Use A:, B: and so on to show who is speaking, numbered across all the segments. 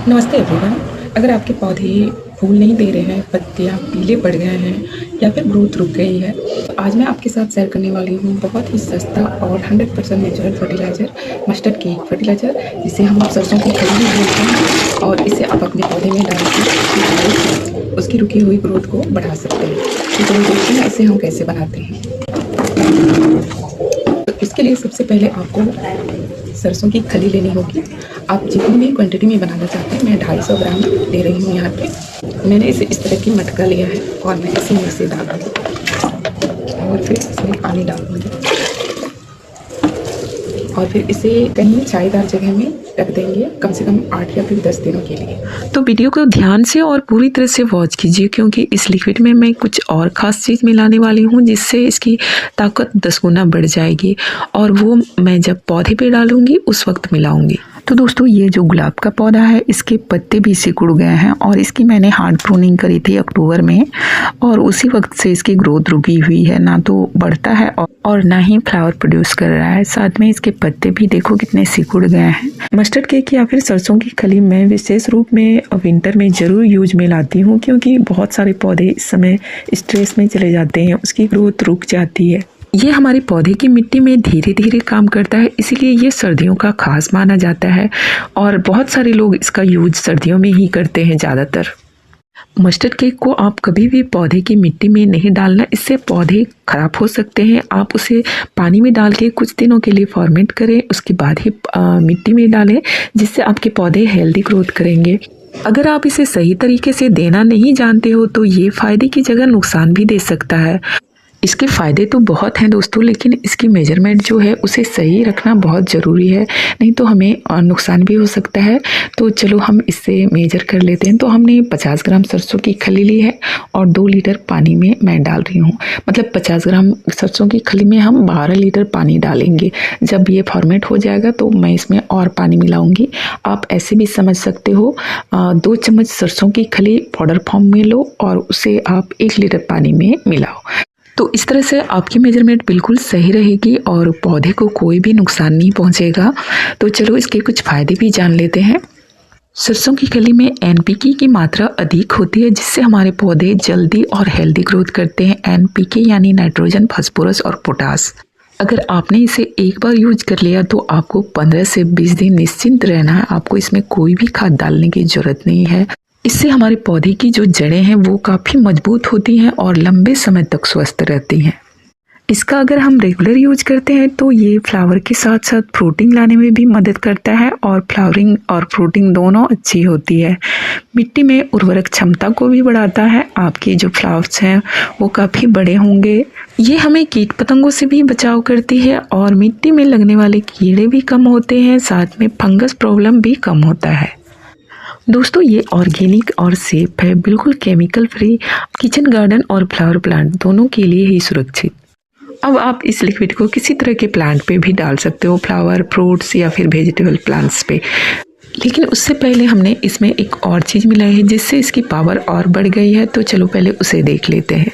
A: नमस्ते एवरीवन। अगर आपके पौधे फूल नहीं दे रहे हैं, पत्तियाँ पीले पड़ गए हैं या फिर ग्रोथ रुक गई है, तो आज मैं आपके साथ शेयर करने वाली हूँ बहुत ही सस्ता और 100% natural fertiliser, mustard cake fertiliser, जिसे हम सरसों की खली भी बोलते हैं। और इसे आप अपने पौधे में डाल के उसकी रुकी हुई ग्रोथ को बढ़ा सकते हैं। तो चलिए देखते हैं इसे हम कैसे बनाते हैं। तो इसके लिए सबसे पहले आपको सरसों की खली लेनी होगी। आप जितनी भी क्वांटिटी में बनाना चाहते हैं, मैं 250 ग्राम ले रही हूँ यहाँ पे। मैंने इसे इस तरह की मटका लिया है और मैं इसी में से डाल दूँगी और फिर इसमें पानी डाल दूँगी और फिर इसे कहीं छायेदार जगह में रख देंगे कम से कम 8 या फिर 10 दिनों के लिए।
B: तो वीडियो को ध्यान से और पूरी तरह से वॉच कीजिए, क्योंकि इस लिक्विड में मैं कुछ और ख़ास चीज़ मिलाने वाली हूँ जिससे इसकी ताकत 10 गुना बढ़ जाएगी, और वो मैं जब पौधे पे डालूंगी उस वक्त मिलाऊंगी। तो दोस्तों, ये जो गुलाब का पौधा है, इसके पत्ते भी सिकुड़ गए हैं और इसकी मैंने हार्ड प्रूनिंग करी थी अक्टूबर में, और उसी वक्त से इसकी ग्रोथ रुकी हुई है। ना तो बढ़ता है और ना ही फ्लावर प्रोड्यूस कर रहा है। साथ में इसके पत्ते भी देखो कितने सिकुड़ गए हैं। मस्टर्ड केक या फिर सरसों की खली मैं विशेष रूप में विंटर में ज़रूर यूज में लाती हूँ, क्योंकि बहुत सारे पौधे इस समय स्ट्रेस में चले जाते हैं, उसकी ग्रोथ रुक जाती है। ये हमारे पौधे की मिट्टी में धीरे धीरे काम करता है, इसीलिए ये सर्दियों का खास माना जाता है और बहुत सारे लोग इसका यूज सर्दियों में ही करते हैं ज़्यादातर। मस्टर्ड केक को आप कभी भी पौधे की मिट्टी में नहीं डालना, इससे पौधे खराब हो सकते हैं। आप उसे पानी में डाल के कुछ दिनों के लिए फॉर्मेट करें, उसके बाद ही मिट्टी में डालें, जिससे आपके पौधे हेल्दी ग्रोथ करेंगे। अगर आप इसे सही तरीके से देना नहीं जानते हो तो ये फ़ायदे की जगह नुकसान भी दे सकता है। इसके फ़ायदे तो बहुत हैं दोस्तों, लेकिन इसकी मेजरमेंट जो है उसे सही रखना बहुत ज़रूरी है, नहीं तो हमें नुकसान भी हो सकता है। तो चलो हम इससे मेजर कर लेते हैं। तो हमने 50 ग्राम सरसों की खली ली है और 2 लीटर पानी में मैं डाल रही हूँ। मतलब 50 ग्राम सरसों की खली में हम 12 लीटर पानी डालेंगे। जब ये फॉर्मेट हो जाएगा तो मैं इसमें और पानी मिलाऊंगी। आप ऐसे भी समझ सकते हो, 2 चम्मच सरसों की खली पाउडर फॉर्म में लो और उसे आप 1 लीटर पानी में मिलाओ। तो इस तरह से आपकी मेजरमेंट बिल्कुल सही रहेगी और पौधे को कोई भी नुकसान नहीं पहुंचेगा। तो चलो इसके कुछ फ़ायदे भी जान लेते हैं। सरसों की खली में एनपीके की मात्रा अधिक होती है, जिससे हमारे पौधे जल्दी और हेल्दी ग्रोथ करते हैं। एनपीके यानी नाइट्रोजन, फास्फोरस और पोटास। अगर आपने इसे एक बार यूज कर लिया तो आपको 15 से 20 दिन निश्चिंत रहना है। आपको इसमें कोई भी खाद डालने की ज़रूरत नहीं है। इससे हमारे पौधे की जो जड़ें हैं वो काफ़ी मजबूत होती हैं और लंबे समय तक स्वस्थ रहती हैं। इसका अगर हम रेगुलर यूज करते हैं तो ये फ्लावर के साथ साथ फ्रूटिंग लाने में भी मदद करता है और फ्लावरिंग और फ्रूटिंग दोनों अच्छी होती है। मिट्टी में उर्वरक क्षमता को भी बढ़ाता है। आपके जो फ्लावर्स हैं वो काफ़ी बड़े होंगे। ये हमें कीट पतंगों से भी बचाव करती है और मिट्टी में लगने वाले कीड़े भी कम होते हैं। साथ में फंगस प्रॉब्लम भी कम होता है। दोस्तों, ये ऑर्गेनिक और सेफ है, बिल्कुल केमिकल फ्री, किचन गार्डन और फ्लावर प्लांट दोनों के लिए ही सुरक्षित। अब आप इस लिक्विड को किसी तरह के प्लांट पे भी डाल सकते हो, फ्लावर, फ्रूट्स या फिर वेजिटेबल प्लांट्स पे। लेकिन उससे पहले हमने इसमें एक और चीज़ मिलाई है जिससे इसकी पावर और बढ़ गई है। तो चलो पहले उसे देख लेते हैं।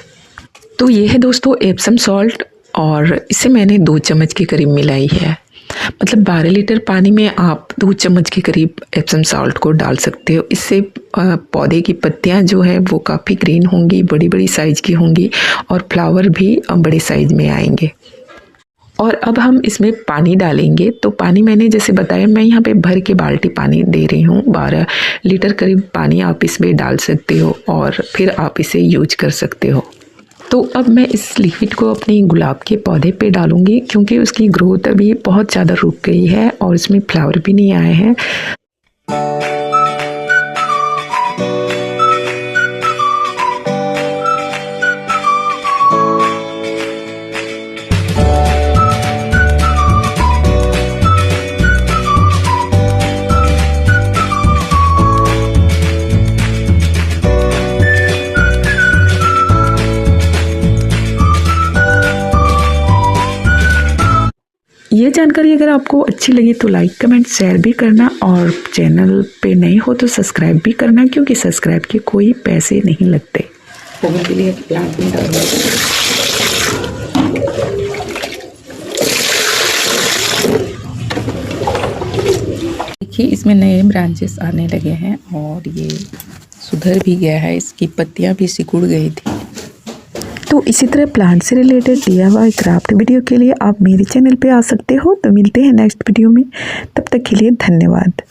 B: तो ये है दोस्तों एप्सम सॉल्ट, और इसे मैंने 2 चम्मच के करीब मिलाई है। मतलब 12 लीटर पानी में आप 2 चम्मच के करीब एप्सम सॉल्ट को डाल सकते हो। इससे पौधे की पत्तियां जो है वो काफ़ी ग्रीन होंगी, बड़ी बड़ी साइज़ की होंगी और फ्लावर भी बड़े साइज़ में आएंगे। और अब हम इसमें पानी डालेंगे। तो पानी मैंने जैसे बताया, मैं यहाँ पे भर के बाल्टी पानी दे रही हूँ। 12 लीटर करीब पानी आप इसमें डाल सकते हो और फिर आप इसे यूज कर सकते हो। तो अब मैं इस लिक्विड को अपने गुलाब के पौधे पे डालूंगी, क्योंकि उसकी ग्रोथ अभी बहुत ज़्यादा रुक गई है और इसमें फ्लावर भी नहीं आए हैं। ये जानकारी अगर आपको अच्छी लगी तो लाइक, कमेंट, शेयर भी करना, और चैनल पे नए हो तो सब्सक्राइब भी करना, क्योंकि सब्सक्राइब के कोई पैसे नहीं लगते।
A: पोगों के लिए प्लांट में डाल देखिए इसमें नए ब्रांचेस आने लगे हैं और ये सुधर भी गया है, इसकी पत्तियां भी सिकुड़ गई थी।
B: तो इसी तरह प्लांट से रिलेटेड DIY क्राफ्ट वीडियो के लिए आप मेरे चैनल पे आ सकते हो। तो मिलते हैं नेक्स्ट वीडियो में, तब तक के लिए धन्यवाद।